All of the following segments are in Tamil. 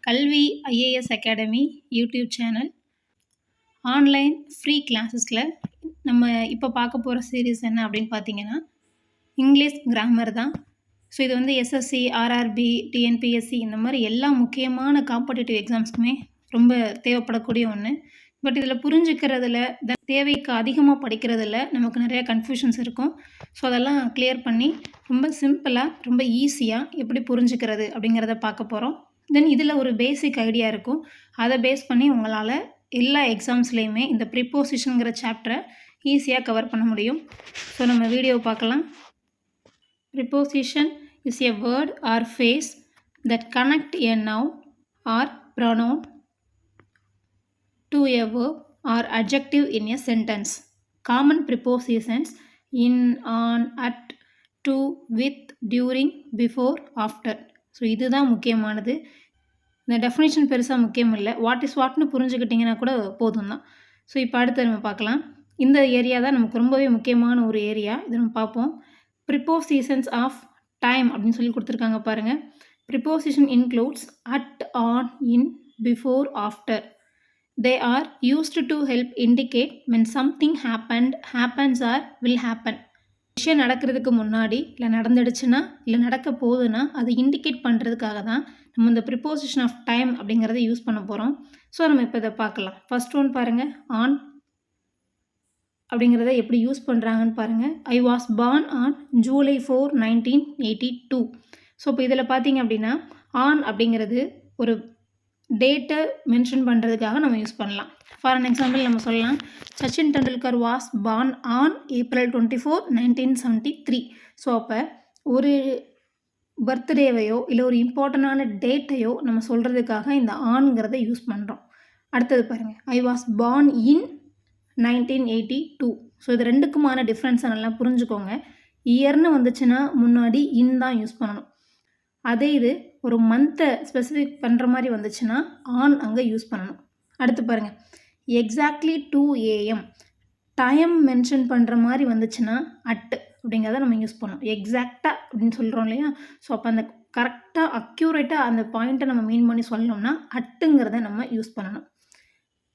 கல்வி IAS academy YouTube channel online free கிளாஸஸில் நம்ம இப்போ பார்க்க போகிற சீரீஸ் என்ன அப்படின்னு பார்த்தீங்கன்னா இங்கிலீஷ் கிராமர் தான். ஸோ இது வந்து எஸ்எஸ்சி, ஆர்ஆர்பி, டிஎன்பிஎஸ்சி இந்த மாதிரி எல்லா முக்கியமான காம்படிட்டிவ் எக்ஸாம்ஸ்க்குமே ரொம்ப தேவைப்படக்கூடிய ஒன்று. பட் இதில் புரிஞ்சுக்கிறதுல தேவைக்கு அதிகமாக படிக்கிறதுல நமக்கு நிறையா கன்ஃபியூஷன்ஸ் இருக்கும். ஸோ அதெல்லாம் கிளியர் பண்ணி ரொம்ப சிம்பிளாக ரொம்ப ஈஸியாக எப்படி புரிஞ்சுக்கிறது அப்படிங்கிறத பார்க்க போகிறோம். தென் இதில் ஒரு பேசிக் ஐடியா இருக்கும். அதை பேஸ் பண்ணி உங்களால் எல்லா எக்ஸாம்ஸ்லேயுமே இந்த ப்ரிப்போசிஷனுங்கிற சாப்டரை ஈஸியாக கவர் பண்ண முடியும். ஸோ நம்ம வீடியோ பார்க்கலாம். Preposition is a word or phrase that connect a noun or pronoun to a verb or adjective in a sentence. Common prepositions in, on, at, to, with, during, before, after. So இதுதான் முக்கியமானது. இந்த டெஃபினேஷன் பெருசாக முக்கியம் இல்லை, வாட் இஸ் வாட்னு புரிஞ்சுக்கிட்டிங்கன்னா கூட போதும் தான். ஸோ இப்போ அடுத்து நம்ம பார்க்கலாம். இந்த ஏரியா தான் நமக்கு ரொம்பவே முக்கியமான ஒரு ஏரியா. இதை நம்ம பார்ப்போம். ப்ரிப்போசிஷன்ஸ் ஆஃப் டைம் அப்படின்னு சொல்லி கொடுத்துருக்காங்க பாருங்கள். Preposition includes at, on, in, before, after. They are used to help indicate when something happened, happens or will happen. விஷயம் நடக்கிறதுக்கு முன்னாடி இல்லை நடந்துடுச்சுன்னா இல்லை நடக்க போகுதுன்னா அதை இண்டிகேட் பண்ணுறதுக்காக தான் நம்ம இந்த ப்ரிப்போசிஷன் ஆஃப் டைம் அப்படிங்கிறத யூஸ் பண்ண போகிறோம். ஸோ நம்ம இப்போ இதை பார்க்கலாம். ஃபர்ஸ்ட் ஒன் பாருங்கள், ஆன் அப்படிங்கிறத எப்படி யூஸ் பண்ணுறாங்கன்னு பாருங்கள். I was born on July 4, 1982. So இப்போ இதில் பார்த்தீங்க அப்படின்னா ஆன் அப்படிங்கிறது ஒரு டேட்டை மென்ஷன் பண்ணுறதுக்காக நம்ம யூஸ் பண்ணலாம். ஃபார் அன் எக்ஸாம்பிள் நம்ம சொல்லலாம், Sachin Tendulkar was born on April 24, 1973. So அப்போ ஒரு பர்த்டேவையோ இல்லை ஒரு இம்பார்ட்டண்டான டேட்டையோ நம்ம சொல்கிறதுக்காக இந்த ஆன்ங்கிறத யூஸ் பண்ணுறோம். அடுத்தது பாருங்கள், I was born in 1982. So இது ரெண்டுக்குமான டிஃப்ரென்ஸை நல்லா புரிஞ்சுக்கோங்க. இயர்னு வந்துச்சுன்னா முன்னாடி இன் தான் யூஸ் பண்ணணும். அதே இது ஒரு மந்த்தை ஸ்பெசிஃபிக் பண்ணுற மாதிரி வந்துச்சுன்னா ஆன் அங்கே யூஸ் பண்ணணும். அடுத்து பாருங்கள், எக்ஸாக்ட்லி 2 AM டைம் மென்ஷன் பண்ணுற மாதிரி வந்துச்சுன்னா அட்டு அப்படிங்கிறத நம்ம யூஸ் பண்ணணும். எக்ஸாக்டாக அப்படின்னு சொல்கிறோம் இல்லையா? ஸோ அப்போ அந்த கரெக்டாக அக்யூரேட்டாக அந்த பாயிண்ட்டை நம்ம மீன் பண்ணி சொல்லணும்னா அட்டுங்கிறத நம்ம யூஸ் பண்ணணும்.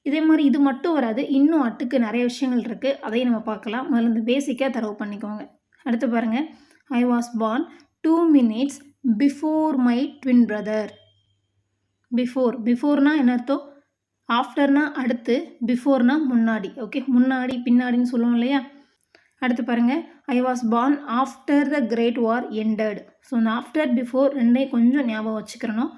இதே மாதிரி இது மட்டும் வராது, இன்னும் அட்டுக்கு நிறைய விஷயங்கள் இருக்குது, அதையும் நம்ம பார்க்கலாம். முதல்ல இந்த பேசிக்காக தரவு பண்ணிக்கோங்க. அடுத்து பாருங்கள், I was born 2 minutes before my twin brother. பிஃபோர்னா என்ன அர்த்தம்? ஆஃப்டர்னா அடுத்து, பிஃபோர்னா முன்னாடி. ஓகே, முன்னாடி பின்னாடின்னு சொல்லுவோம் இல்லையா? அடுத்து பாருங்கள், I was born after the great war ended. So இந்த ஆஃப்டர் பிஃபோர் ரெண்டையும் கொஞ்சம் ஞாபகம் வச்சுக்கிறணும்.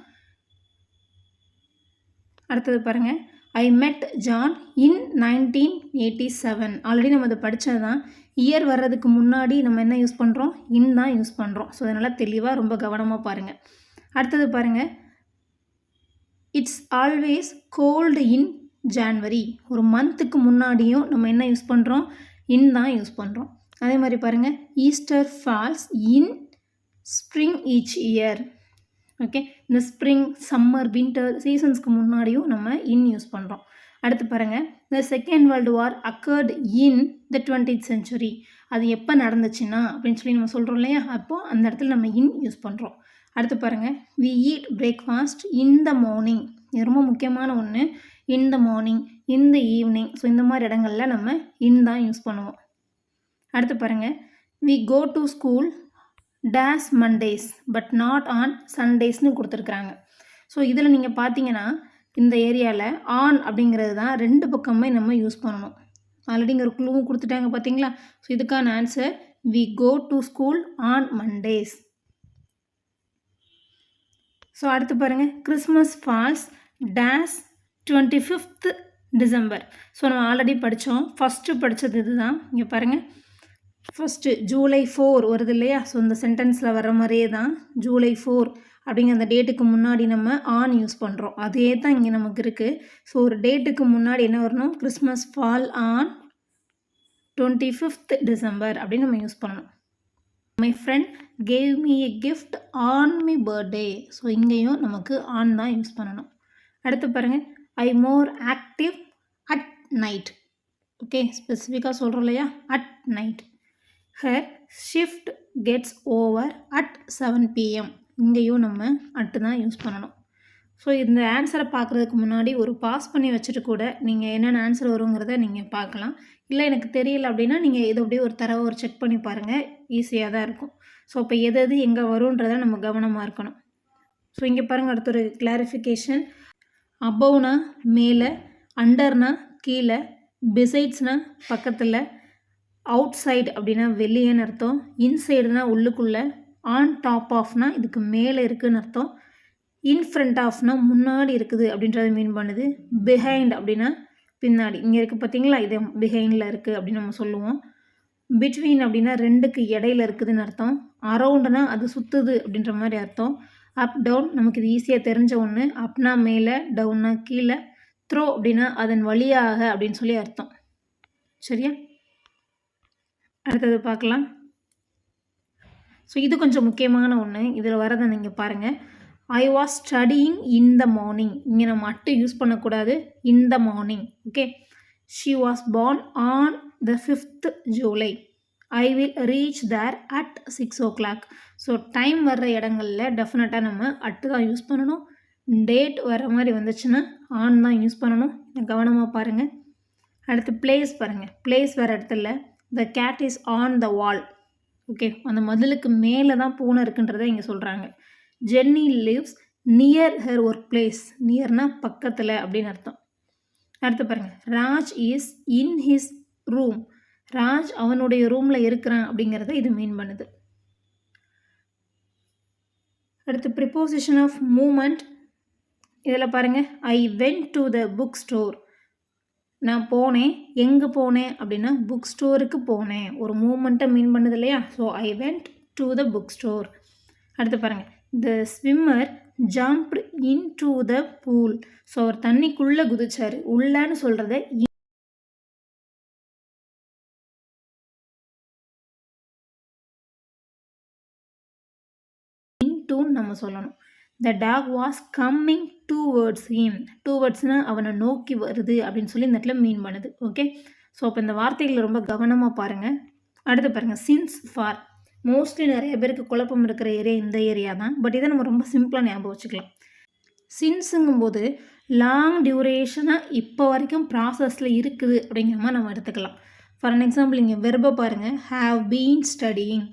அடுத்தது பாருங்கள், ஐ மெட் ஜான் இன் 1987. ஆல்ரெடி நம்ம அதை படித்தது தான். இயர் வர்றதுக்கு முன்னாடி நம்ம என்ன யூஸ் பண்ணுறோம்? இன் தான் யூஸ் பண்ணுறோம். ஸோ அதனால் தெளிவாக ரொம்ப கவனமாக பாருங்கள். அடுத்தது பாருங்கள், it's always cold in January. ஒரு மந்த்துக்கு முன்னாடியும் நம்ம என்ன யூஸ் பண்ணுறோம்? இன் தான் யூஸ் பண்ணுறோம். அதே மாதிரி பாருங்கள், Easter falls in spring each year. Okay, இந்த ஸ்ப்ரிங், சம்மர், வின்டர் சீசன்ஸ்க்கு முன்னாடியும் நம்ம இன் யூஸ் பண்ணுறோம். அடுத்து பாருங்கள், the second world war occurred in the 20th century. அது எப்போ நடந்துச்சுன்னா அப்படின்னு சொல்லி நம்ம சொல்கிறோம் இல்லையா? அப்போது அந்த இடத்துல நம்ம இன் யூஸ் பண்ணுறோம். அடுத்து பாருங்கள், we eat breakfast in the morning. இது ரொம்ப முக்கியமான ஒன்று. In the morning, in the evening. So இந்த மாதிரி இடங்களில் நம்ம இன் தான் யூஸ் பண்ணுவோம். அடுத்து பாருங்கள், we go to school days Mondays but not on சண்டேஸ்னு கொடுத்துருக்குறாங்க. ஸோ இதில் நீங்கள் பார்த்தீங்கன்னா இந்த ஏரியாவில் ஆன் அப்படிங்கிறது தான் ரெண்டு பக்கமே நம்ம யூஸ் பண்ணணும். ஆல்ரெடி இங்கே ஒரு க்ளூவும் கொடுத்துட்டாங்க பார்த்தீங்களா? ஸோ இதுக்கான answer we go to school on Mondays. So அடுத்து பாருங்கள், Christmas falls days 25th December. So நம்ம ஆல்ரெடி படித்தோம், ஃபஸ்ட்டு படித்தது இது தான். இங்கே பாருங்கள், ஃபஸ்ட்டு July 4 வருது இல்லையா? ஸோ இந்த சென்டென்ஸில் வர்ற மாதிரியே தான் July 4 அப்படிங்கிற அந்த டேட்டுக்கு முன்னாடி நம்ம ஆன் யூஸ் பண்ணுறோம். அதே தான் இங்கே நமக்கு இருக்குது. ஸோ ஒரு டேட்டுக்கு முன்னாடி என்ன வரணும்? Christmas fall on 25th December அப்படின்னு நம்ம யூஸ் பண்ணணும். My friend gave me a gift on my birthday. So இங்கேயும் நமக்கு ஆன் தான் யூஸ் பண்ணணும். அடுத்து பாருங்கள், I more active at night. Okay, ஸ்பெசிஃபிக்காக சொல்கிறோம் இல்லையா? At night. Her shift gets over at 7 PM. இங்கேயும் நம்ம அட்டு தான் யூஸ் பண்ணணும். ஸோ இந்த ஆன்சரை பார்க்குறதுக்கு முன்னாடி ஒரு பாஸ் பண்ணி வச்சுட்டு கூட நீங்கள் என்னென்ன ஆன்சர் வருங்கிறத நீங்கள் பார்க்கலாம். இல்லை எனக்கு தெரியல அப்படின்னா நீங்கள் இதை அப்படியே ஒரு தடவை ஒரு செக் பண்ணி பாருங்கள். ஈஸியாக தான் இருக்கும். ஸோ இப்போ எது எங்கே வரும்ன்றதை நம்ம கவனமாக இருக்கணும். ஸோ இங்கே பாருங்கள், அடுத்த ஒரு கிளாரிஃபிகேஷன். அபவ்னா மேலே, அண்டர்னா கீழே, பிசைட்ஸ்னா பக்கத்தில், அவுட் சைடு அப்படின்னா வெளியேன்னு அர்த்தம், இன்சைடுனா உள்ளுக்குள்ளே, ஆன் டாப் ஆஃப்னா இதுக்கு மேலே இருக்குதுன்னு அர்த்தம், இன் ஃப்ரண்ட் ஆஃப்னா முன்னாடி இருக்குது அப்படின்றத மீன் பண்ணுது, பிஹைண்ட் அப்படின்னா பின்னாடி இங்கே இருக்குது பார்த்தீங்களா, இது பிஹைண்டில் இருக்குது அப்படின்னு நம்ம சொல்லுவோம், பிட்வீன் அப்படின்னா ரெண்டுக்கு இடையில இருக்குதுன்னு அர்த்தம், அரவுண்டுனா அது சுற்றுது அப்படின்ற மாதிரி அர்த்தம், அப் டவுன் நமக்கு இது ஈஸியாக தெரிஞ்ச ஒன்று, அப்னா மேலே, டவுன்னா கீழே, த்ரோ அப்படின்னா அதன் வழியாக அப்படின்னு சொல்லி அர்த்தம். சரியா? அடுத்தது பார்க்கலாம். ஸோ இது கொஞ்சம் முக்கியமான ஒன்று. இதில் வரதை நீங்கள் பாருங்கள். I was studying in the morning. இங்கே நம்ம மட்டும் யூஸ் பண்ணக்கூடாது. In the morning. Okay. She was born on the 5th July. I will reach there at 6 o'clock. So time வர்ற இடங்களில் டெஃபினட்டாக நம்ம அட்டு தான் யூஸ் பண்ணணும். டேட் வர மாதிரி வந்துச்சுன்னா ஆன் தான் யூஸ் பண்ணணும். கவனமாக பாருங்கள். அடுத்து பிளேஸ் பாருங்கள். பிளேஸ் வர இடத்துல the cat is on the wall. Okay, அந்த மதிலுக்கு மேலே தான் பூனை இருக்குன்றதை இங்கே சொல்கிறாங்க. Jenny lives near her work place. நியர்னா பக்கத்தில் அப்படின்னு அர்த்தம். அடுத்து பாருங்கள், Raj is in his room. Raj அவனுடைய ரூமில் இருக்கிறான் அப்படிங்கிறத இது மீன் பண்ணுது. அடுத்து ப்ரிப்போசிஷன் ஆஃப் மூமெண்ட். இதில் பாருங்கள், I went to the book store. நான் போனேன். எங்கே போனேன் அப்படின்னா புக் ஸ்டோருக்கு போனேன். ஒரு மூமெண்ட்டை மீன் பண்ணுது இல்லையா? So I went to the book store. அடுத்து பாருங்கள், the swimmer jumped into the pool. So அவர் தண்ணிக்குள்ளே குதிச்சார். உள்ளன்னு சொல்கிறத இன்டூன்னு நம்ம சொல்லணும். The dog was coming towards him. டுவர்ட்ஸ்னால் அவனை நோக்கி வருது அப்படின்னு சொல்லி இந்த இடத்துல மீன் பண்ணுது. ஓகே, ஸோ அப்போ இந்த வார்த்தைகளை ரொம்ப கவனமாக பாருங்கள். அடுத்து பாருங்கள், சின்ஸ் ஃபார். மோஸ்ட்லி நிறைய பேருக்கு குழப்பம் இருக்கிற ஏரியா இந்த ஏரியா தான். பட் இதை நம்ம ரொம்ப சிம்பிளாக ஞாபகம் வச்சுக்கலாம். சின்ஸுங்கும்போது லாங் டியூரேஷனாக இப்போ வரைக்கும் ப்ராசஸில் இருக்குது அப்படிங்கிற மாதிரி நம்ம எடுத்துக்கலாம். ஃபார் அன் எக்ஸாம்பிள் இங்கே வெர்பை பாருங்கள், have been studying.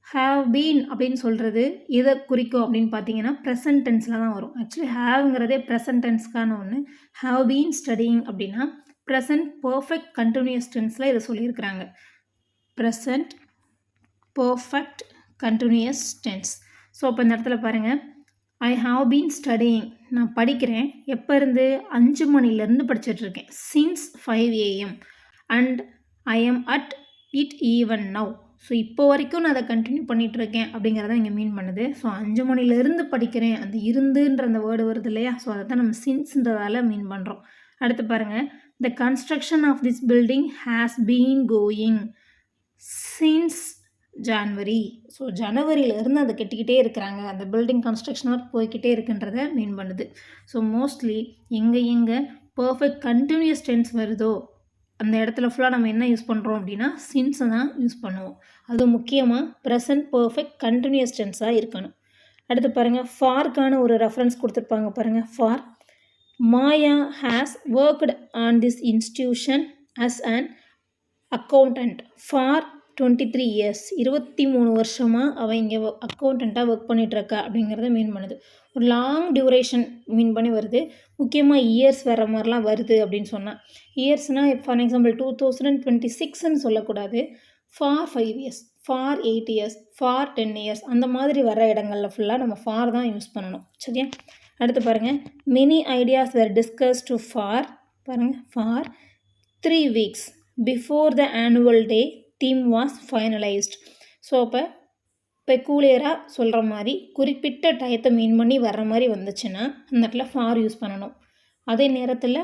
Have been அப்படின்னு சொல்கிறது எதை குறிக்கும் அப்படின்னு பார்த்தீங்கன்னா ப்ரெசன்ட் டென்ஸில் தான் வரும். ஆக்சுவலி ஹாவ்ங்கிறதே ப்ரெசன்ட் டென்ஸ்க்கான ஒன்று. ஹாவ் பீன் ஸ்டடியிங் அப்படின்னா ப்ரெசன்ட் பர்ஃபெக்ட் கண்டினியூஸ் டென்ஸில் இதை சொல்லியிருக்கிறாங்க. Present perfect continuous tense. So அப்போ இந்த இடத்துல பாருங்கள், ஐ ஹாவ் பீன் ஸ்டடியிங். நான் படிக்கிறேன். எப்போ இருந்து? 5 மணிலேருந்து படிச்சுட்ருக்கேன். Since 5 AM and I am at it even now. So இப்போ வரைக்கும் நான் அதை கண்டினியூ பண்ணிகிட்ருக்கேன் அப்படிங்கிறத இங்கே மீன் பண்ணுது. ஸோ 5 மணிலேருந்து படிக்கிறேன். அந்த இருந்துன்ற அந்த வேர்டு வருது இல்லையா? ஸோ அதை தான் நம்ம சின்ஸ்ன்றதால மீன் பண்ணுறோம். அடுத்து பாருங்கள், the construction of this building has been going since January. So ஜனவரியிலேருந்து அதை கட்டிக்கிட்டே இருக்கிறாங்க. அந்த பில்டிங் கன்ஸ்ட்ரக்ஷன் ஒர்க் போய்கிட்டே இருக்குன்றதை மீன் பண்ணுது. ஸோ மோஸ்ட்லி எங்கே பர்ஃபெக்ட் கண்டினியூஸ் டென்ஸ் வருதோ அந்த இடத்துல ஃபுல்லாக நம்ம என்ன யூஸ் பண்ணுறோம் அப்படின்னா சின்ஸை தான் யூஸ் பண்ணுவோம். அது முக்கியமாக ப்ரெசன்ட் பர்ஃபெக்ட் கண்டினியூஸ் டென்ஸாக இருக்கணும். அடுத்து பாருங்கள், ஃபார்க்கான ஒரு ரெஃபரன்ஸ் கொடுத்துருப்பாங்க பாருங்கள். For Maya has worked on this institution as an accountant for 23 years. 23 வருஷமாக அவள் இங்கே அக்கௌண்டண்ட்டாக ஒர்க் பண்ணிகிட்ருக்கா அப்படிங்கிறத மீன் பண்ணுது. ஒரு லாங் டியூரேஷன் மீன் பண்ணி வருது. முக்கியமாக இயர்ஸ் வர மாதிரிலாம் வருது அப்படின்னு சொன்னால், இயர்ஸ்னால் ஃபார் எக்ஸாம்பிள் 2026ன்னு சொல்லக்கூடாது. For 5 years, for 8 years, for 10 years அந்த மாதிரி வர இடங்களில் ஃபுல்லாக நம்ம ஃபார் தான் யூஸ் பண்ணணும். சரியா? அடுத்து பாருங்கள், many ideas were discuss to far. பாருங்கள், for 3 weeks before the annual day theme was finalised. So அப்போ பெக்கூலியராக சொல்கிற மாதிரி குறிப்பிட்ட டயத்தை மீன் பண்ணி வர்ற மாதிரி வந்துச்சுன்னா அந்த இடத்துல ஃபார் யூஸ் பண்ணணும். அதே நேரத்தில்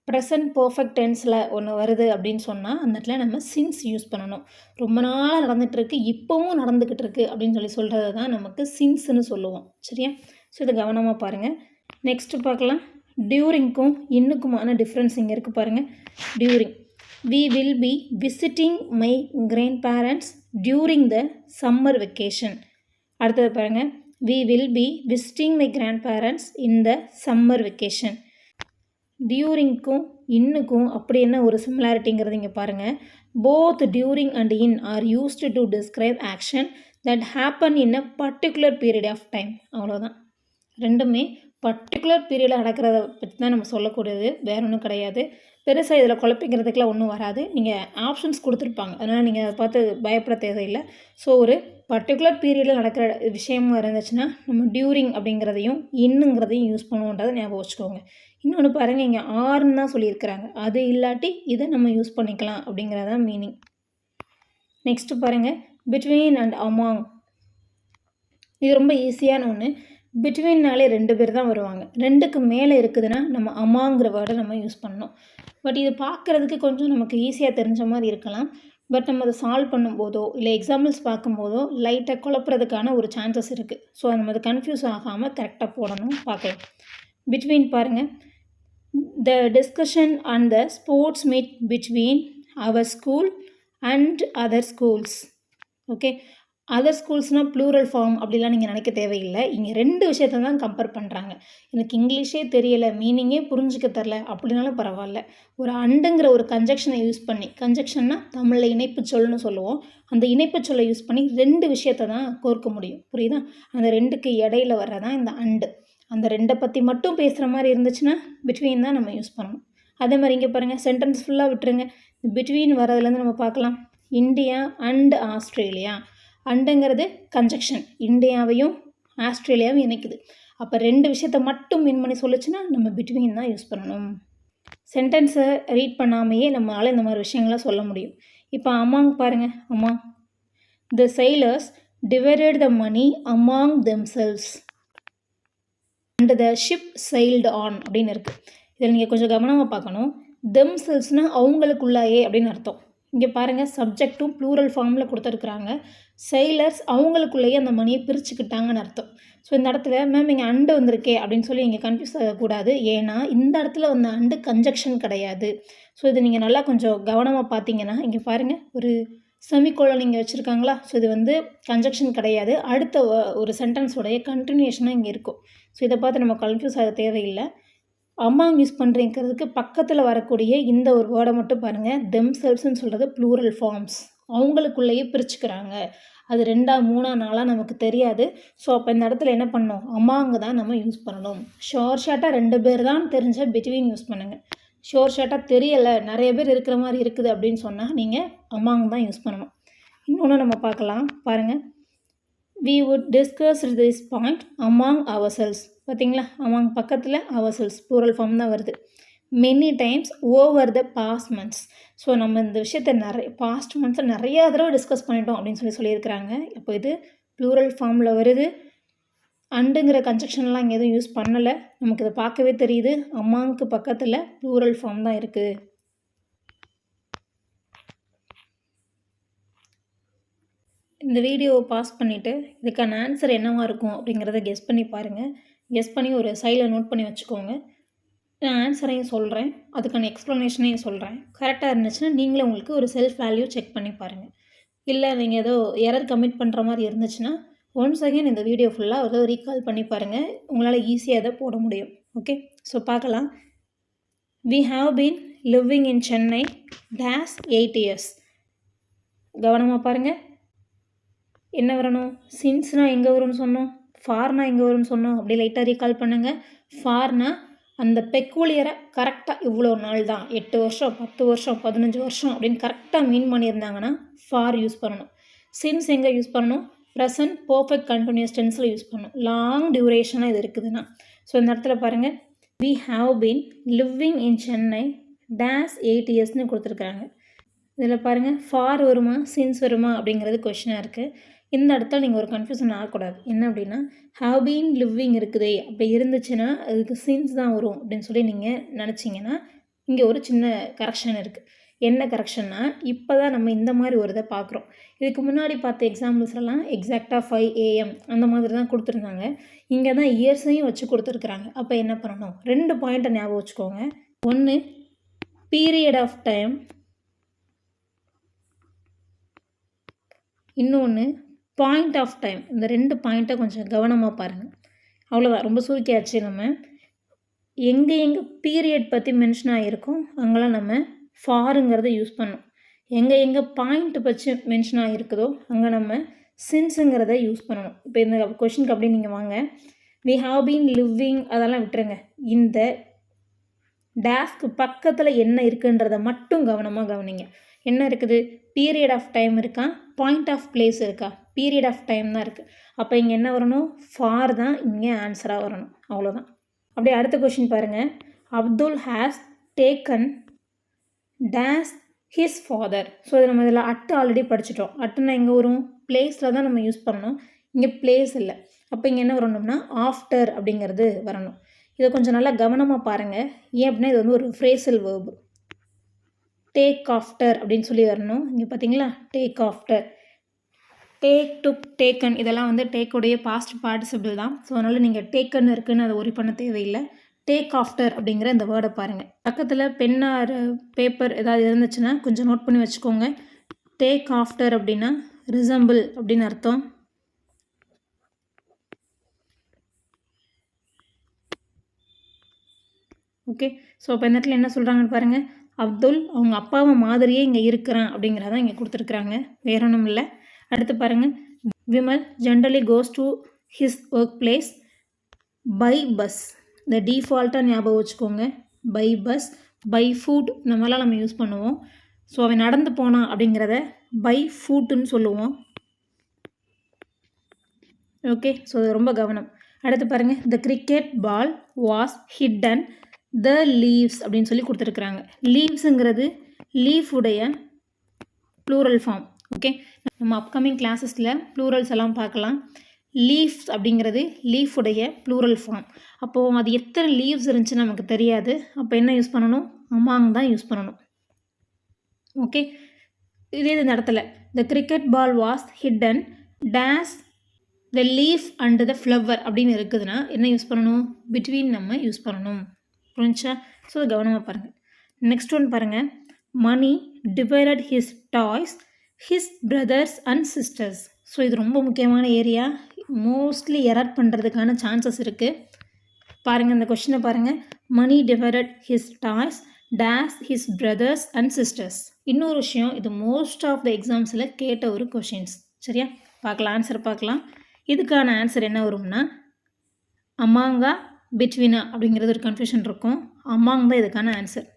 ப்ரெசன்ட் பர்ஃபெக்ட் டென்ஸில் ஒன்று வருது அப்படின்னு சொன்னால் அந்த இடத்துல நம்ம சின்ஸ் யூஸ் பண்ணணும். ரொம்ப நாளாக நடந்துகிட்ருக்கு, இப்போவும் நடந்துக்கிட்டு இருக்குது அப்படின்னு சொல்கிறது தான் நமக்கு சின்ஸ்ன்னு சொல்லுவோம். சரியா? ஸோ இதை கவனமாக பாருங்கள். நெக்ஸ்ட்டு பார்க்கலாம், டியூரிங்க்கும் இன்னுக்குமான டிஃப்ரென்ஸ் இங்கே இருக்குது பாருங்கள். During, we will be visiting my grandparents during the summer vacation. அடுத்தது பாருங்கள், we will be visiting my grandparents in the summer vacation. டியூரிங்க்கும் இன்னுக்கும் அப்படி என்ன ஒரு சிமிலாரிட்டிங்கிறது இங்கே பாருங்கள். Both during and in are used to describe action that happen in a particular period of time. அவ்வளோதான். ரெண்டுமே பர்டிகுலர் பீரியடில் நடக்கிறத பற்றி தான் நம்ம சொல்லக்கூடியது, வேற ஒன்றும் கிடையாது. பெருசாக இதில் குழப்பிக்கிறதுக்கெலாம் ஒன்றும் வராது. நீங்கள் ஆப்ஷன்ஸ் கொடுத்துருப்பாங்க, அதனால் நீங்கள் அதை பார்த்து பயப்பட தேவையில்லை. ஸோ ஒரு பர்டிகுலர் பீரியடில் நடக்கிற விஷயமா இருந்துச்சுன்னா நம்ம டியூரிங் அப்படிங்கிறதையும் இன்னுங்கிறதையும் யூஸ் பண்ணுவோன்றதை ஞாபகம் வச்சுக்கோங்க. இன்னொன்று பாருங்கள், இங்கே ஆர்ன்னு தான் சொல்லியிருக்கிறாங்க, அது இல்லாட்டி இதை நம்ம யூஸ் பண்ணிக்கலாம் அப்படிங்கிறதான் மீனிங். நெக்ஸ்ட்டு பாருங்கள், பிட்வீன் அண்ட் அமாங். இது ரொம்ப ஈஸியான ஒன்று. பிட்வீன்னாலே 2 பேர் தான் வருவாங்க. 2க்கு மேலே இருக்குதுன்னா நம்ம அமாங்கிற வேர்டை நம்ம யூஸ் பண்ணணும். பட் இது பார்க்குறதுக்கு கொஞ்சம் நமக்கு ஈஸியாக தெரிஞ்ச மாதிரி இருக்கலாம். பட் நம்ம அதை சால்வ் பண்ணும்போதோ இல்லை எக்ஸாம்பிள்ஸ் பார்க்கும்போதோ லைட்டாக குழப்புறதுக்கான ஒரு சான்சஸ் இருக்குது. ஸோ நம்ம அது கன்ஃபியூஸ் ஆகாமல் கரெக்டாக போடணும். பார்க்கலாம். பிட்வீன் பாருங்கள், the discussion and the sports meet between our school and other schools. Okay, other ஸ்கூல்ஸ்னால் ப்ளூரல் ஃபார்ம் அப்படிலாம் நீங்கள் நினைக்க தேவையில்லை. இங்கே 2 விஷயத்தை தான் கம்பேர் பண்ணுறாங்க. எனக்கு இங்கிலீஷே தெரியலை, மீனிங்கே புரிஞ்சிக்க தரல அப்படின்னாலும் பரவாயில்ல, ஒரு அண்டுங்கிற ஒரு கன்ஜெக்ஷனை யூஸ் பண்ணி, கன்ஜெக்ஷன்னா தமிழில் இணைப்பு சொல்லுன்னு சொல்லுவோம், அந்த இணைப்பு சொல்லை யூஸ் பண்ணி 2 விஷயத்தை தான் கோர்க்க முடியும். புரியுதா? அந்த 2க்கு இடையில வர்றதான் இந்த அண்டு. அந்த 2 பற்றி மட்டும் பேசுகிற மாதிரி இருந்துச்சுன்னா பிட்வீன் தான் நம்ம யூஸ் பண்ணணும். அதே மாதிரி இங்கே பாருங்கள், சென்டென்ஸ் ஃபுல்லாக விட்டுருங்க. பிட்வீன் வரதுலேருந்து நம்ம பார்க்கலாம். India and Australia. அண்டுங்கிறது கன்ஜெக்ஷன், இந்தியாவையும் ஆஸ்திரேலியாவையும் இணைக்குது. அப்போ 2 விஷயத்தை மட்டும் மீன் பண்ணி சொல்லிச்சுன்னா நம்ம பிட்வீன் தான் யூஸ் பண்ணணும். சென்டென்ஸை ரீட் பண்ணாமையே நம்மளால் இந்த மாதிரி விஷயங்களை சொல்ல முடியும். இப்போ அமாங் பாருங்கள், among. The sailors divided the money among themselves and the ship sailed on அப்படின்னு இருக்குது. இதில் நீங்கள் கொஞ்சம் கவனமாக பார்க்கணும். themselvesனால் அவங்களுக்குள்ளாயே அப்படின்னு அர்த்தம். இங்கே பாருங்கள், சப்ஜெக்டும் ப்ளூரல் ஃபார்மில் கொடுத்துருக்குறாங்க. sailors அவங்களுக்குள்ளேயே அந்த மணியை பிரிச்சுக்கிட்டாங்கன்னு அர்த்தம். ஸோ இந்த இடத்துல மேம் இங்கே அண்டு வந்திருக்கே அப்படின்னு சொல்லி இங்கே கன்ஃபியூஸ் ஆகக்கூடாது. ஏன்னா இந்த இடத்துல வந்த அண்டு கன்ஜெக்ஷன் கிடையாது. ஸோ இது நீங்கள் நல்லா கொஞ்சம் கவனமாக பார்த்தீங்கன்னா இங்கே பாருங்கள், ஒரு செமிகோலன் இங்கே வச்சுருக்காங்களா. ஸோ இது வந்து கன்ஜெக்ஷன் கிடையாது, அடுத்த ஒரு சென்டென்ஸோடைய கண்டினியூஷனாக இங்கே இருக்கும். ஸோ இதை பார்த்து நம்ம கன்ஃபியூஸ் ஆக தேவையில்லை. அமாங் யூஸ் பண்ணுறதுக்கு பக்கத்தில் வரக்கூடிய இந்த ஒரு வேர்டை மட்டும் பாருங்கள். தெம்செல்ஸ்ன்னு சொல்கிறது ப்ளூரல் ஃபார்ம்ஸ், அவங்களுக்குள்ளேயே பிரிச்சுக்கிறாங்க. அது 2ஆ 3ஆ 4ஆ நமக்கு தெரியாது. ஸோ அப்போ இந்த இடத்துல என்ன பண்ணணும், அமாங்கு தான் நம்ம யூஸ் பண்ணணும். ஷார்ட்டாக 2 பேர் தான் தெரிஞ்ச பிட்வீன் யூஸ் பண்ணுங்கள். ஷார்ட்டாக தெரியலை, நிறைய பேர் இருக்கிற மாதிரி இருக்குது அப்படின்னு சொன்னால் நீங்கள் அமாங் தான் யூஸ் பண்ணணும். இன்னொன்று நம்ம பார்க்கலாம் பாருங்கள். we would discuss this point among ourselves. பார்த்தீங்களா, among பக்கத்தில் ourselves plural form தான் வருது. many times over the past months. So நம்ம இந்த விஷயத்தை பாஸ்ட் மந்த்ஸை நிறையா தடவை டிஸ்கஸ் பண்ணிட்டோம் அப்படின்னு சொல்லியிருக்கிறாங்க. இப்போ இது ப்ளூரல் ஃபார்மில் வருது. அண்டுங்கிற கன்ஜெக்ஷன்லாம் இங்கே எதுவும் யூஸ் பண்ணலை, நமக்கு இதை பார்க்கவே தெரியுது. அம்மாவுக்கு பக்கத்தில் ப்ளூரல் ஃபார்ம் தான் இருக்குது. இந்த வீடியோவை பாஸ் பண்ணிவிட்டு இதுக்கான ஆன்சர் என்னவாக இருக்கும் அப்படிங்கிறத கெஸ் பண்ணி பாருங்கள். கெஸ் பண்ணி ஒரு சைடில் நோட் பண்ணி வச்சுக்கோங்க. நான் ஆன்சரையும் சொல்கிறேன், அதுக்கான எக்ஸ்ப்ளனேஷனையும் சொல்கிறேன். கரெக்டாக இருந்துச்சுன்னா நீங்களே உங்களுக்கு ஒரு செல்ஃப் வேல்யூ செக் பண்ணி பாருங்கள். இல்லை நீங்கள் ஏதோ எரர் கமிட் பண்ணுற மாதிரி இருந்துச்சுன்னா ஒன்ஸ் அகெயின் இந்த வீடியோ ஃபுல்லாக ஏதோ ரீகால் பண்ணி பாருங்கள், உங்களால் ஈஸியாக அதை போட முடியும். ஓகே, ஸோ பார்க்கலாம். we have been living in Chennai dash 8 years. கவனமாக பாருங்கள், என்ன வரணும், சின்ஸ்னால் எங்கே வரும்னு சொன்னோம், ஃபார்னா எங்கே வரும்னு சொன்னோம், அப்படி லைட்டாக ரீகால் பண்ணுங்கள். ஃபார்னா அந்த பெக்குலியரை கரெக்டாக இவ்வளோ நாள் தான், 8 வருஷம் 10 வருஷம் 15 வருஷம் அப்படின்னு கரெக்டாக மீன் பண்ணியிருந்தாங்கன்னா ஃபார் யூஸ் பண்ணணும். சின்ஸ் எங்கே யூஸ் பண்ணணும், ப்ரெசன்ட் பர்ஃபெக்ட் கண்டினியூஸ் டென்ஸில் யூஸ் பண்ணணும். லாங் டியூரேஷனாக இது இருக்குதுன்னா. ஸோ இந்த இடத்துல பாருங்கள், we have been living in Chennai dash 8 yearsனு கொடுத்துருக்காங்க. இதில் பாருங்கள், ஃபார் வருமா சின்ஸ் வருமா அப்படிங்கிறது கொஷினாக இருக்குது. இந்த இடத்துல நீங்கள் ஒரு கன்ஃபியூஷன் ஆகக்கூடாது. என்ன அப்படின்னா, ஹாவ் பீன் லிவிங் இருக்குதே, அப்படி இருந்துச்சுன்னா அதுக்கு சின்ஸ் தான் வரும் அப்படின்னு சொல்லி நீங்கள் நினச்சிங்கன்னா இங்கே ஒரு சின்ன கரெக்ஷன் இருக்குது. என்ன கரெக்ஷன்னா, இப்போ தான் நம்ம இந்த மாதிரி ஒரு இதை பார்க்குறோம். இதுக்கு முன்னாடி பார்த்த எக்ஸாம்பிள்ஸ்லாம் எக்ஸாக்டாக 5 AM அந்த மாதிரி தான் கொடுத்துருந்தாங்க. இங்கே தான் இயர்ஸையும் வச்சு கொடுத்துருக்குறாங்க. அப்போ என்ன பண்ணணும், 2 பாயிண்ட்டை ஞாபகம் வச்சுக்கோங்க. ஒன்று பீரியட் ஆஃப் டைம், இன்னொன்று பாயிண்ட் ஆஃப் டைம், இந்த 2 பாயிண்ட்டை கொஞ்சம் கவனமாக பாருங்கள். அவ்வளோதான், ரொம்ப சுருக்கியாச்சு. நம்ம எங்கே பீரியட் பற்றி மென்ஷன் ஆகிருக்கோம் அங்கெல்லாம் நம்ம ஃபாருங்கிறத யூஸ் பண்ணோம். எங்கே பாயிண்ட் பற்றி மென்ஷன் ஆகிருக்குதோ அங்கே நம்ம சின்ஸுங்கிறத யூஸ் பண்ணணும். இப்போ இந்த கொஷினுக்கு அப்படியே நீங்கள் வாங்க. வி ஹாவ் பீன் லிவிங் அதெல்லாம் விட்டுருங்க. இந்த டேஸ்க்கு பக்கத்தில் என்ன இருக்குன்றதை மட்டும் கவனமாக கவனிங்க. என்ன இருக்குது? பீரியட் ஆஃப் டைம் இருக்கா, பாயிண்ட் ஆஃப் பிளேஸ் இருக்கா? பீரியட் ஆஃப் டைம் தான் இருக்குது. அப்போ இங்கே என்ன வரணும்? ஃபார் தான் இங்கே ஆன்சராக வரணும். அவ்வளோதான். அப்படியே அடுத்த கொஷின் பாருங்கள். Abdul has taken days his father. So இது நம்ம இதில் அட்டு ஆல்ரெடி படிச்சிட்டோம். அட்டுன்னா எங்கே வரும்? பிளேஸில் தான் நம்ம யூஸ் பண்ணணும். இங்கே பிளேஸ் இல்லை. அப்போ இங்கே என்ன வரணும்னா ஆஃப்டர் அப்படிங்கிறது வரணும். இதை கொஞ்சம் நல்லா கவனமாக பாருங்கள். ஏன் அப்படின்னா இது வந்து ஒரு ஃப்ரேசல் வேர்பு. டேக் ஆஃப்டர் அப்படின்னு சொல்லி வரணும். இங்கே பார்த்தீங்களா? டேக் ஆஃப்டர், டேக், டுக், டேக்கன் இதெல்லாம் வந்து டேக்குடைய பாஸ்ட் பார்ட்டிசிபிள் தான். ஸோ அதனால் நீங்கள் டேக்கன் இருக்குன்னு அதை ஒரி பண்ண தேவையில்லை. டேக் ஆஃப்டர் அப்படிங்கிற இந்த வேர்டை பாருங்கள். பக்கத்தில் பென்னார் பேப்பர் ஏதாவது இருந்துச்சுன்னா கொஞ்சம் நோட் பண்ணி வச்சுக்கோங்க. டேக் ஆஃப்டர் அப்படின்னா ரிசம்பிள் அப்படின்னு அர்த்தம். ஓகே, ஸோ இப்போ இந்த இடத்துல என்ன சொல்கிறாங்கன்னு பாருங்கள். அப்துல் அவங்க அப்பாவை மாதிரியே இங்கே இருக்கிறான் அப்படிங்கிறதான் இங்கே கொடுத்துருக்குறாங்க. வேற ஒன்றும் இல்லை. அடுத்து பாருங்கள். Vimal generally goes to his work place by bus. இந்த டிஃபால்ட்டாக ஞாபகம் வச்சுக்கோங்க. பை பஸ், பை ஃபுட் இந்த மாதிரிலாம் நம்ம யூஸ் பண்ணுவோம். ஸோ அவன் நடந்து போனான் அப்படிங்கிறத பை ஃபுட்டுன்னு சொல்லுவோம். ஓகே, ஸோ ரொம்ப கவனம். அடுத்து பாருங்கள். The cricket ball was hidden the leaves அப்படின்னு சொல்லி கொடுத்துருக்குறாங்க. லீவ்ஸுங்கிறது லீஃபுடைய ப்ளூரல் ஃபார்ம். ஓகே, நம்ம அப்கமிங் கிளாஸஸில் ப்ளூரல்ஸ் எல்லாம் பார்க்கலாம். லீவ்ஸ் அப்படிங்கிறது லீஃபுடைய ப்ளூரல் ஃபார்ம். அப்போது அது எத்தனை லீவ்ஸ் இருந்துச்சுன்னு நமக்கு தெரியாது. அப்போ என்ன யூஸ் பண்ணணும்? அமாங் தான் யூஸ் பண்ணணும். ஓகே, இதே இந்த இடத்துல the cricket ball was hidden days the leaf and the flower அப்படின்னு இருக்குதுன்னா என்ன யூஸ் பண்ணணும்? பிட்வீன் நம்ம யூஸ் பண்ணணும். புரிஞ்சா? ஸோ கவனமாக பாருங்கள். நெக்ஸ்ட் ஒன் பாருங்கள். Mani divided his toys his brothers and sisters. So இது ரொம்ப முக்கியமான ஏரியா. மோஸ்ட்லி எரர் பண்ணுறதுக்கான சான்சஸ் இருக்குது. பாருங்கள், இந்த கொஷினை பாருங்கள். Mani divided his toys days his brothers and sisters. இன்னொரு விஷயம், இது மோஸ்ட் ஆஃப் த எக்ஸாம்ஸில் கேட்ட ஒரு கொஷின்ஸ். சரியா? பார்க்கலாம், ஆன்சர் பார்க்கலாம். இதுக்கான ஆன்சர் என்ன வரும்னா அமாங்கா பிட்வீனா அப்படிங்கிறது ஒரு கன்ஃபியூஷன் இருக்கும். அமாங் தான் இதுக்கான ஆன்சர்.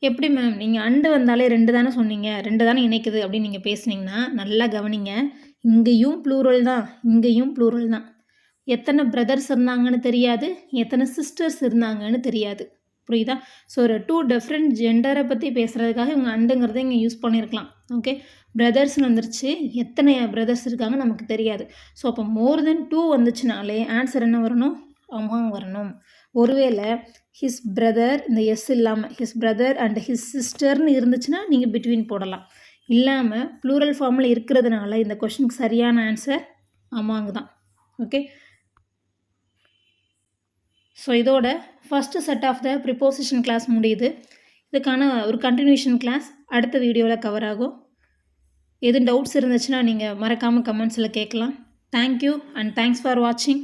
எப்படி மேம் நீங்கள் அண்டு வந்தாலே 2 தானே சொன்னீங்க, 2 தானே இணைக்குது அப்படின்னு நீங்கள் பேசுனீங்கன்னா நல்லா கவனிங்க. இங்கேயும் ப்ளூரல் தான், இங்கேயும் ப்ளூரல் தான். எத்தனை பிரதர்ஸ் இருந்தாங்கன்னு தெரியாது, எத்தனை சிஸ்டர்ஸ் இருந்தாங்கன்னு தெரியாது. புரியுதா? ஸோ ஒரு 2 டிஃப்ரெண்ட் ஜெண்டரை பற்றி பேசுகிறதுக்காக இவங்க அண்டுங்கிறத இங்கே யூஸ் பண்ணியிருக்கலாம். ஓகே, பிரதர்ஸ்னு வந்துருச்சு, எத்தனை பிரதர்ஸ் இருக்காங்க நமக்கு தெரியாது. ஸோ அப்போ மோர் தென் 2 வந்துச்சுனாலே ஆன்சர் என்ன வரணும்? அமாங் வரணும். ஒருவேளை ஹிஸ் பிரதர் இந்த எஸ் இல்லாமல் ஹிஸ் பிரதர் அண்ட் ஹிஸ் சிஸ்டர்னு இருந்துச்சுன்னா நீங்கள் பிட்வீன் போடலாம். இல்லாமல் ப்ளூரல் ஃபார்மில் இருக்கிறதுனால இந்த கொஷனுக்கு சரியான ஆன்சர் அமாங் தான். ஓகே, ஸோ இதோட first set of the preposition class முடியுது. இதுக்கான ஒரு கண்டினியூஷன் கிளாஸ் அடுத்த வீடியோவில் கவர் ஆகும். எதுவும் டவுட்ஸ் இருந்துச்சுன்னா நீங்கள் மறக்காமல் கமெண்ட்ஸில் கேட்கலாம். தேங்க்யூ அண்ட் தேங்க்ஸ் ஃபார் வாட்சிங்.